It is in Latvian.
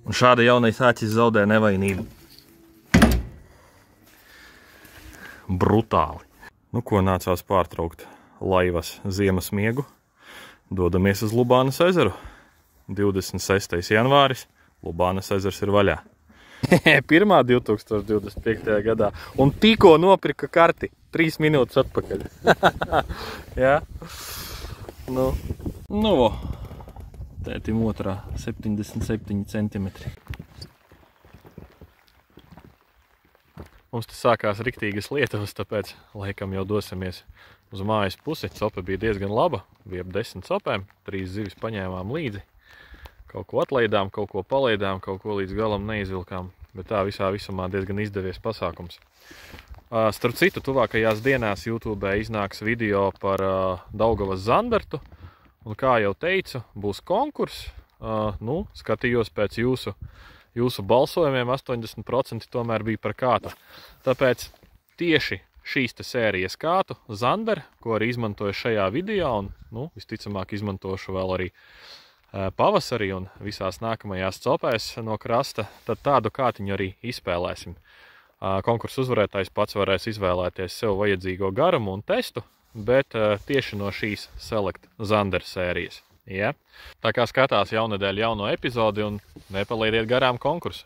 Un šāda jaunais āķis zaudē nevainību. Brutāli. Nu, ko nācās pārtraukt laivas ziemas miegu. Dodamies uz Lubānas ezeru. 26. janvāris. Lubānas ezers ir vaļā. Pirmā 2025. gadā. Un tikko nopirka karti. 3 minūtes atpakaļ. Jā. Nu, tētim otrā 77 centimetri. Mums te sākās riktīgas lietavas, tāpēc laikam jau dosimies uz mājas pusi. Cope bija diezgan laba, bija ap 10 copēm, 3 zivis paņēmām līdzi. Kaut ko atlaidām, kaut ko palaidām, kaut ko līdz galam neizvilkām, bet tā visā visumā diezgan izdevies pasākums. Starp citu, tuvākajās dienās YouTube iznāks video par Daugavas Zanbertu, un kā jau teicu, būs konkurss. Skatījos pēc jūsu balsojumiem, 80% tomēr bija par kātu. Tāpēc tieši šīs te sērijas kātu, Zanber, ko arī izmantoju šajā video, un visticamāk izmantošu vēl arī pavasarī un visās nākamajās copēs no krasta, tad tādu kātiņu arī izspēlēsim. Konkursu uzvarētājs pats varēs izvēlēties sev vajadzīgo garumu un testu, bet tieši no šīs Select Zander sērijas. Ja? Tā kā skatās jaunedēļ jauno epizodi un nepalaidiet garām konkursu.